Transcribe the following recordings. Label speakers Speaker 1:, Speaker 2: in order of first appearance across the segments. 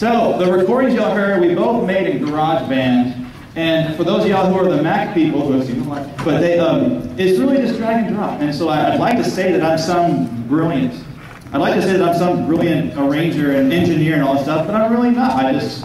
Speaker 1: So, the recordings y'all heard, we both made in GarageBand. And for those of y'all who are the Mac people who have seen them, but it's really just drag and drop. And so I'd like to say that I'm some brilliant arranger and engineer and all that stuff, but I'm really not. I just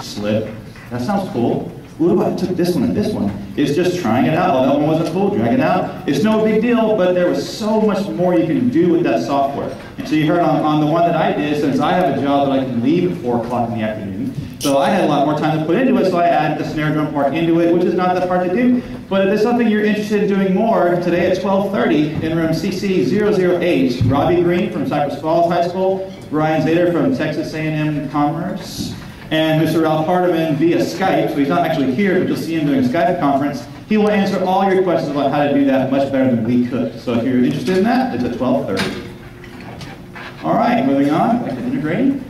Speaker 1: slip. That sounds cool. What about I took this one and this one? It's just trying it out. Oh, that one wasn't cool, drag it out. It's no big deal, but there was so much more you can do with that software. And so you heard on the one that I did, since I have a job that I can leave at 4 o'clock in the afternoon, so I had a lot more time to put into it, so I added the snare drum part into it, which is not that hard to do. But if there's something you're interested in doing more, today at 12:30 in room CC008, Robbie Green from Cypress Falls High School, Brian Zader from Texas A&M Commerce, and Mr. Ralph Hardiman via Skype, so he's not actually here, but you'll see him doing a Skype conference. He will answer all your questions about how to do that much better than we could. So if you're interested in that, it's at 12:30. All right, moving on, back to integrating.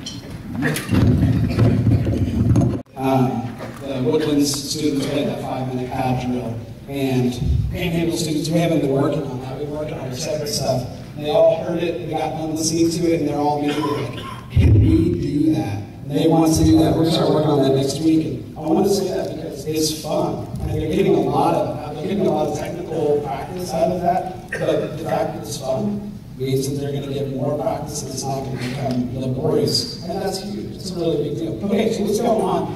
Speaker 2: The Woodlands students had that 5-minute pad drill, and Panhandle students, we haven't been working on that. We've been working on separate stuff. And they all heard it, they got done listening to it, and they're all immediately like, can we do that? And they want to do that. We're going to start working on that next week. And I want to say that because it's fun. And they're getting a lot of technical practice out of that, but the fact that it's fun means that they're going to get more practice and it's not going to become laborious. And that's huge. It's a really big deal. Okay, so what's going on?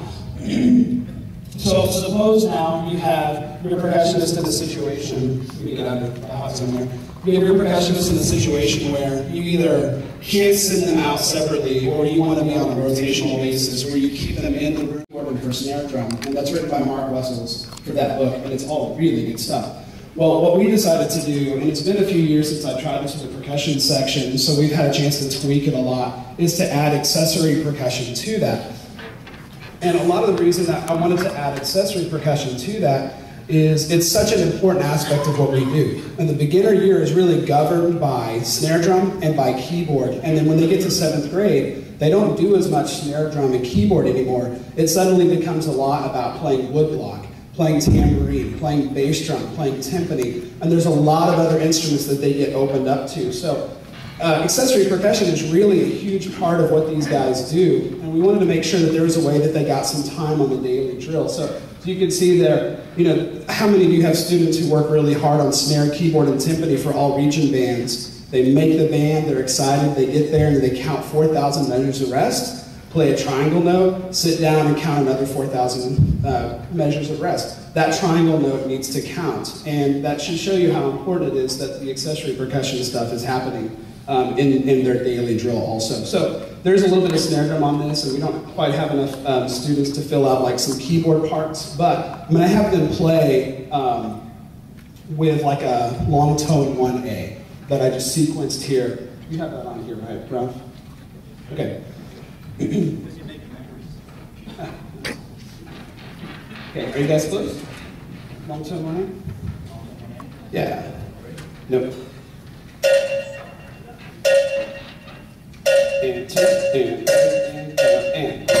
Speaker 2: So suppose now you have your percussionist in a situation, let me get out of the house somewhere. You have your percussionist in a situation where you either can't send them out separately or you want to be on a rotational basis where you keep them in the room for snare drum. And that's written by Mark Wessels for that book, and it's all really good stuff. Well, what we decided to do, and it's been a few years since I tried this with the percussion section, so we've had a chance to tweak it a lot, is to add accessory percussion to that. And a lot of the reason that I wanted to add accessory percussion to that is it's such an important aspect of what we do. And the beginner year is really governed by snare drum and by keyboard. And then when they get to 7th grade, they don't do as much snare drum and keyboard anymore. It suddenly becomes a lot about playing woodblock, playing tambourine, playing bass drum, playing timpani. And there's a lot of other instruments that they get opened up to. So accessory percussion is really a huge part of what these guys do, and we wanted to make sure that there was a way that they got some time on the daily drill. So you can see there, how many of you have students who work really hard on snare, keyboard, and timpani for all region bands? They make the band, they're excited, they get there and they count 4,000 measures of rest, play a triangle note, sit down and count another 4,000 measures of rest. That triangle note needs to count, and that should show you how important it is that the accessory percussion stuff is happening in their daily drill also. So there's a little bit of snare drum on this, and we don't quite have enough students to fill out like some keyboard parts, but I'm going to have them play with like a long tone 1A that I just sequenced here. You have that on here, right, Ralph? Okay. Okay, are you guys close? Long tone 1A? Yeah. Nope. And turn, and.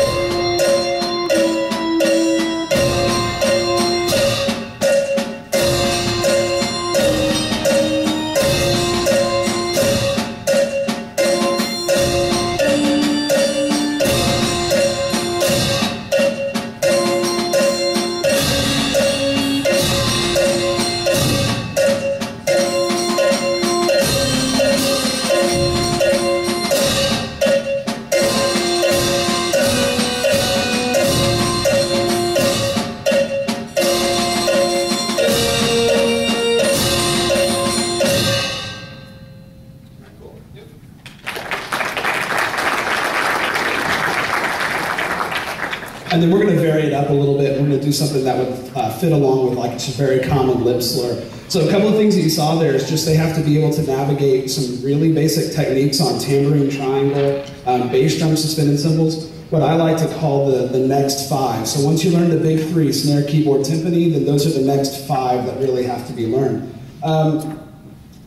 Speaker 2: And then we're going to vary it up a little bit. We're going to do something that would fit along with like a very common lip slur. So a couple of things that you saw there is just they have to be able to navigate some really basic techniques on tambourine, triangle, bass drum, suspended cymbals, what I like to call the next 5. So once you learn the big 3, snare, keyboard, timpani, then those are the next 5 that really have to be learned.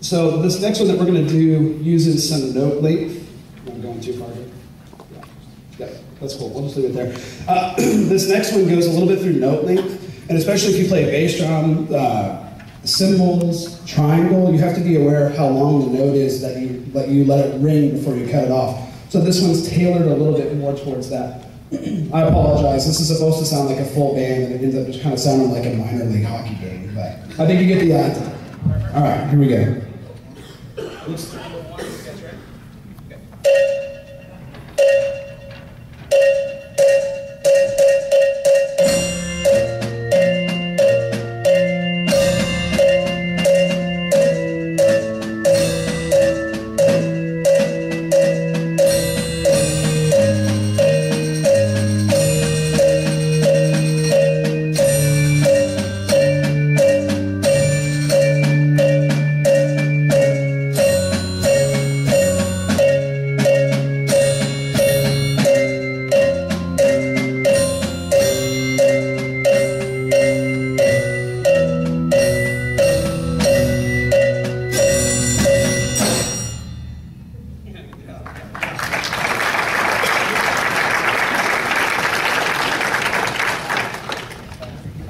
Speaker 2: So this next one that we're going to do uses some note length. I'm going too far here. Yeah, that's cool. We'll just leave it there. This next one goes a little bit through note length, and especially if you play bass drum, cymbals, triangle, you have to be aware of how long the note is that you let it ring before you cut it off. So this one's tailored a little bit more towards that. I apologize. This is supposed to sound like a full band, and it ends up just kind of sounding like a minor league hockey game. But I think you get the idea. All right, here we go.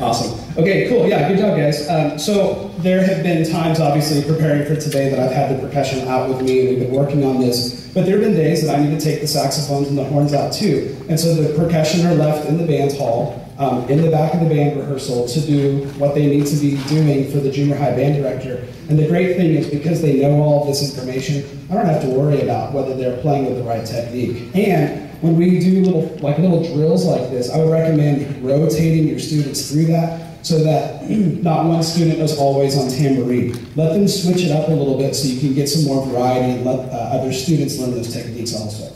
Speaker 2: Awesome. Okay, cool. Yeah, good job, guys. So there have been times, obviously, preparing for today that I've had the percussion out with me, and we've been working on this. But there have been days that I need to take the saxophones and the horns out too. And so the percussion are left in the band hall, in the back of the band rehearsal, to do what they need to be doing for the junior high band director. And the great thing is, because they know all of this information, I don't have to worry about whether they're playing with the right technique. And when we do little drills like this, I would recommend rotating your students through that so that not one student is always on tambourine. Let them switch it up a little bit so you can get some more variety and let other students learn those techniques also.